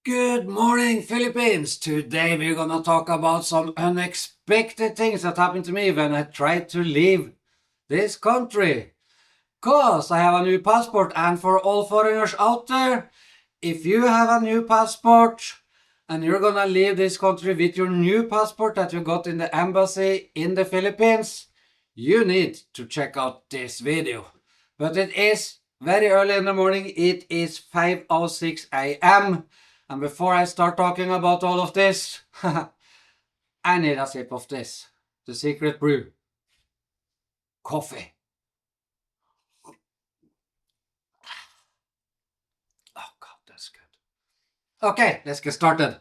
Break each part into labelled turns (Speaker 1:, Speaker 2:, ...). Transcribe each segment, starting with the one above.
Speaker 1: Good morning, Philippines! Today we're gonna talk about some unexpected things that happened to me when I tried to leave this country. Cause I have a new passport, and for all foreigners out there, if you have a new passport and you're gonna leave this country with your new passport that you got in the embassy in the Philippines, you need to check out this video. But it is very early in the morning, it is 5:06 a.m. And before I start talking about all of this, I need a sip of this. The secret brew. Coffee. Oh god, that's good. Okay, let's get started.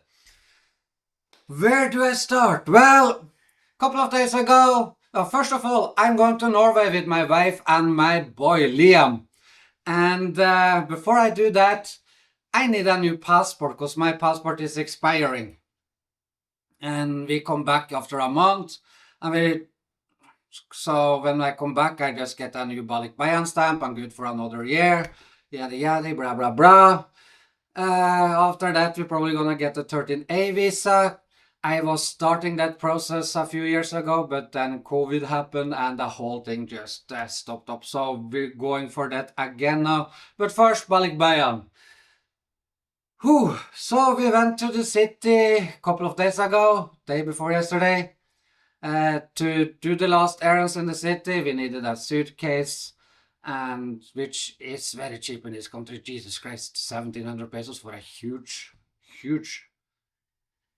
Speaker 1: Where do I start? Well, a couple of days ago, first of all, I'm going to Norway with my wife and my boy Liam. And before I do that, I need a new passport because my passport is expiring. And we come back after a month, and so when I come back, I just get a new VibePinas stamp. I'm good for another year. Yada yada, blah blah blah. After that, we're probably gonna get a 13A visa. I was starting that process a few years ago, but then COVID happened and the whole thing just stopped up. So we're going for that again now. But first, balikbayan. Whew. So we went to the city a couple of days ago, day before yesterday. To do the last errands in the city, we needed a suitcase, and which is very cheap in this country. Jesus Christ, 1,700 pesos for a huge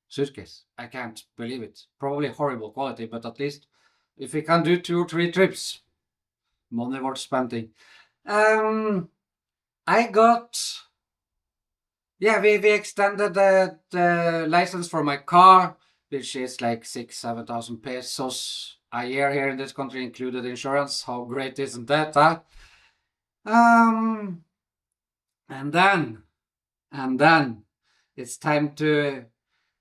Speaker 1: suitcase. I can't believe it. Probably horrible quality, but at least if we can do 2 or 3 trips, money worth spending. I got, yeah, we extended the license for my car, which is like 7,000 pesos a year here in this country, included insurance. How great isn't that, huh? And then it's time to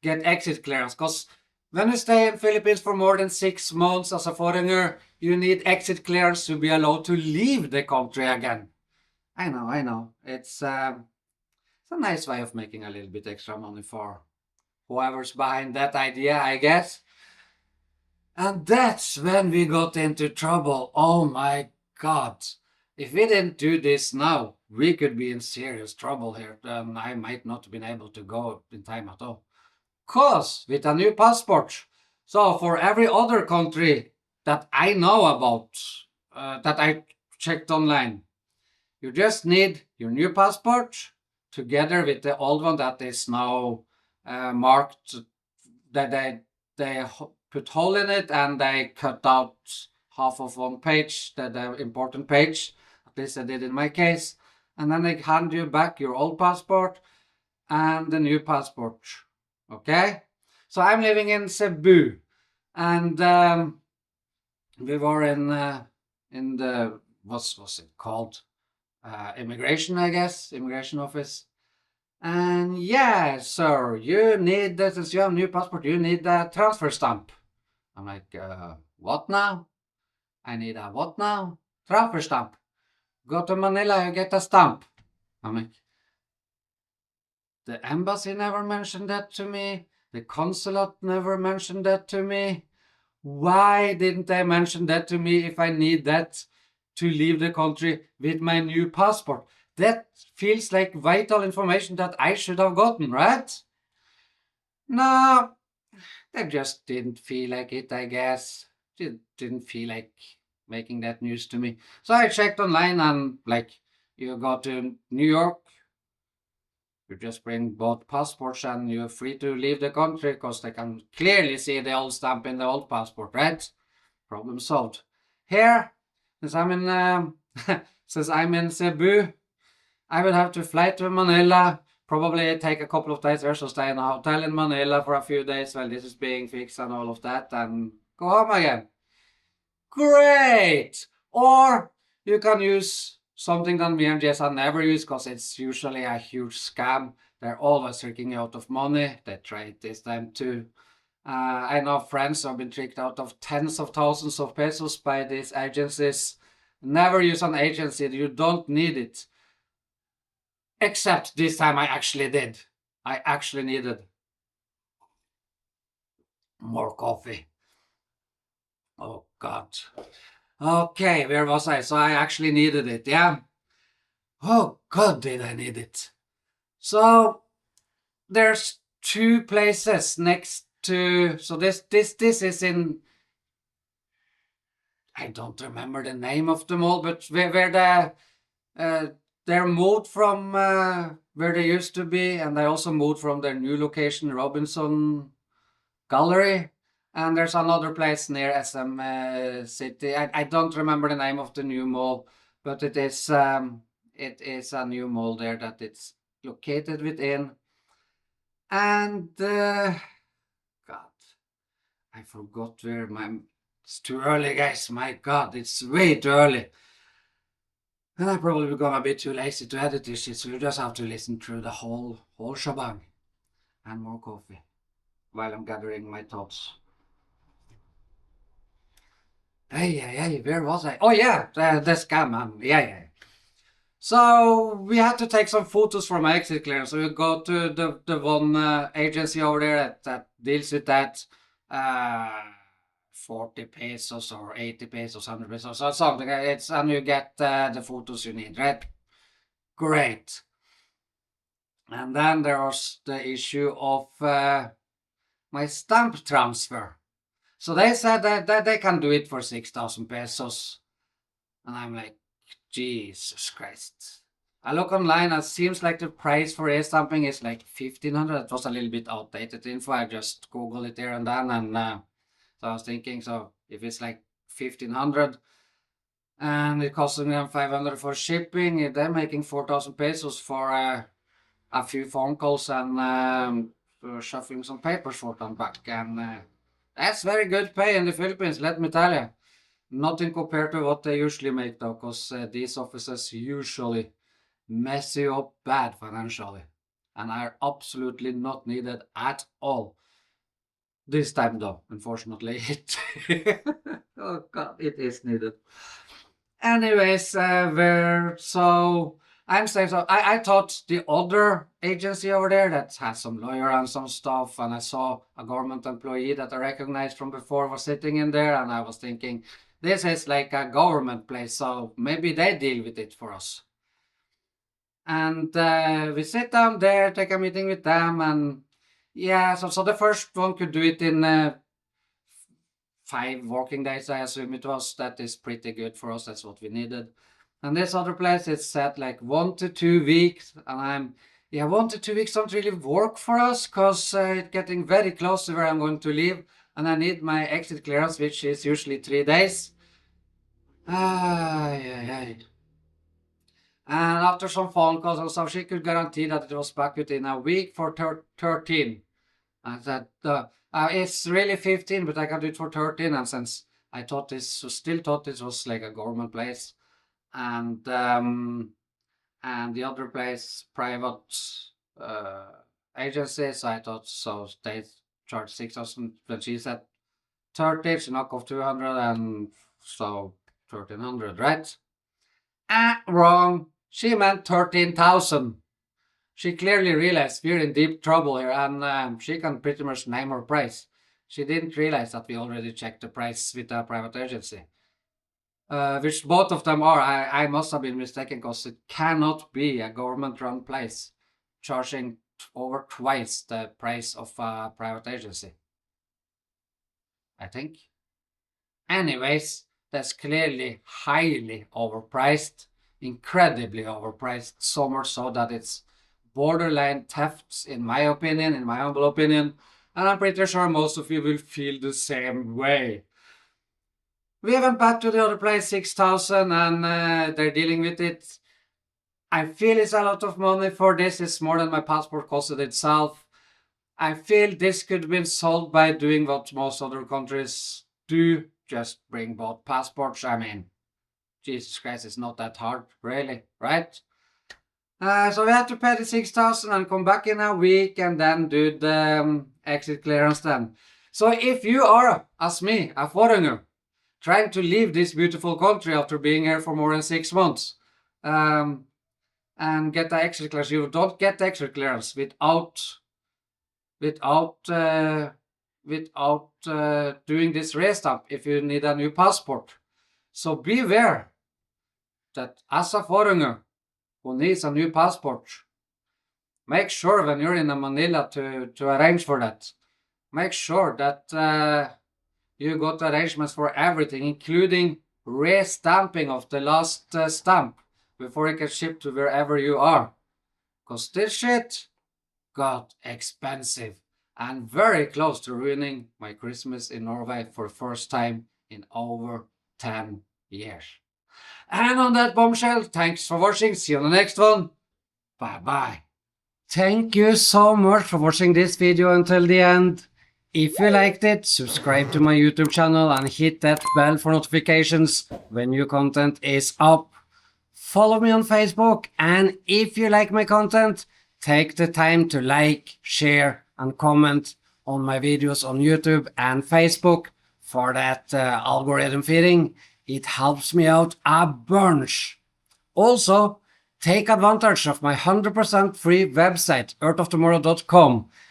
Speaker 1: get exit clearance, because when you stay in Philippines for more than 6 months as a foreigner, you need exit clearance to be allowed to leave the country again. I know. It's a nice way of making a little bit extra money for whoever's behind that idea, I guess. And that's when we got into trouble. Oh my god. If we didn't do this now, we could be in serious trouble here. I might not have been able to go in time at all. Cause with a new passport. So for every other country that I know about, that I checked online, you just need your new passport together with the old one that is now marked, that they put hole in it and they cut out half of one page, the important page. At least I did in my case. And then they hand you back your old passport and the new passport. Okay? So I'm living in Cebu, and we were in the, what's it called? Immigration, I guess, immigration office. And yeah, sir, you need that, since you have a new passport, you need a transfer stamp. I'm like, what now? I need a what now? Transfer stamp. Go to Manila, you get a stamp. I'm like, the embassy never mentioned that to me. The consulate never mentioned that to me. Why didn't they mention that to me if I need that to leave the country with my new passport? That feels like vital information that I should have gotten, right? No, they just didn't feel like it, I guess. Didn't feel like making that news to me. So I checked online, and like, you go to New York, you just bring both passports and you're free to leave the country because they can clearly see the old stamp in the old passport, right? Problem solved. Here, since I'm in since I'm in Cebu, I will have to fly to Manila. Probably take a couple of days there, so stay in a hotel in Manila for a few days while this is being fixed and all of that, and go home again. Great! Or you can use something that me and Jessa never use because it's usually a huge scam. They're always tricking you out of money. They tried this time too. I know friends have been tricked out of tens of thousands of pesos by these agencies. Never use an agency. You don't need it. Except this time I actually did. I actually needed more coffee. Oh God. Okay, where was I? So I actually needed it, yeah. Oh God, did I need it? So there's two places next to. So this is in. I don't remember the name of them all, but where they're moved from where they used to be, and they also moved from their new location, Robinson Gallery. And there's another place near SM City. I don't remember the name of the new mall, but it is a new mall there that it's located within. And God, I forgot where my. It's too early, guys. My God, it's way too early. And I probably become a bit too lazy to edit this shit, so you just have to listen through the whole shebang. And more coffee while I'm gathering my thoughts. Hey, where was I? Oh yeah, the scam man. Yeah. So we had to take some photos for my exit clearance. So we go to the one agency over there that deals with that. 40 pesos or 80 pesos, 100 pesos or something. And you get the photos you need, right? Great. And then there was the issue of my stamp transfer. So they said that they can do it for 6,000 pesos. And I'm like, Jesus Christ. I look online and it seems like the price for restamping is like 1,500. It was a little bit outdated info. I just Googled it there and then. And so I was thinking, so if it's like 1,500 and it costing them 500 for shipping, they're making 4,000 pesos for a few phone calls and shuffling some papers for them back. And that's very good pay in the Philippines, let me tell you. Nothing compared to what they usually make though, because these offices usually mess you up bad financially and are absolutely not needed at all. This time though, unfortunately, oh God, it is needed. Anyways, where so I'm saying so I thought the other agency over there that has some lawyer and some stuff, and I saw a government employee that I recognized from before was sitting in there, and I was thinking this is like a government place, so maybe they deal with it for us. And we sit down there, take a meeting with them, and yeah, so the first one could do it in 5 working days, I assume it was. That is pretty good for us. That's what we needed. And this other place, it's set like 1 to 2 weeks. And yeah, 1 to 2 weeks don't really work for us because it's getting very close to where I'm going to leave. And I need my exit clearance, which is usually 3 days. Ay. And after some phone calls and stuff, she could guarantee that it was back within a week for 13. I said, it's really 15, but I can do it for 13. And since I still thought this was like a government place, and the other place, private agency, so I thought, so they charge 6,000, but she said 30, she knock off 200, and so 1,300, right? Wrong. She meant 13,000. She clearly realized we're in deep trouble here, and she can pretty much name her price. She didn't realize that we already checked the price with a private agency, which both of them are. I must have been mistaken because it cannot be a government-run place charging over twice the price of a private agency, I think. Anyways, that's clearly highly overpriced, incredibly overpriced, so much so that it's borderline thefts, in my opinion, in my humble opinion, and I'm pretty sure most of you will feel the same way. We went back to the other place, 6,000, and they're dealing with it. I feel it's a lot of money for this. It's more than my passport costed itself. I feel this could have been solved by doing what most other countries do. Just bring both passports. I mean, Jesus Christ, it's not that hard, really, right? So we had to pay the 6,000 and come back in a week and then do the exit clearance then. So if you are, as me, a foreigner, trying to leave this beautiful country after being here for more than 6 months, and get the exit clearance. You don't get the exit clearance without doing this restamp if you need a new passport. So beware that as a foreigner who needs a new passport, make sure when you're in Manila to arrange for that. Make sure that you got arrangements for everything, including restamping of the last stamp before it gets shipped to wherever you are. Because this shit got expensive and very close to ruining my Christmas in Norway for the first time in over 10 years. And on that bombshell, thanks for watching. See you on the next one. Bye bye. Thank you so much for watching this video until the end. If you liked it, subscribe to my YouTube channel and hit that bell for notifications when new content is up. Follow me on Facebook, and if you like my content, take the time to like, share and comment on my videos on YouTube and Facebook for that algorithm feeding. It helps me out a bunch. Also, take advantage of my 100% free website, earthoftomorrow.com.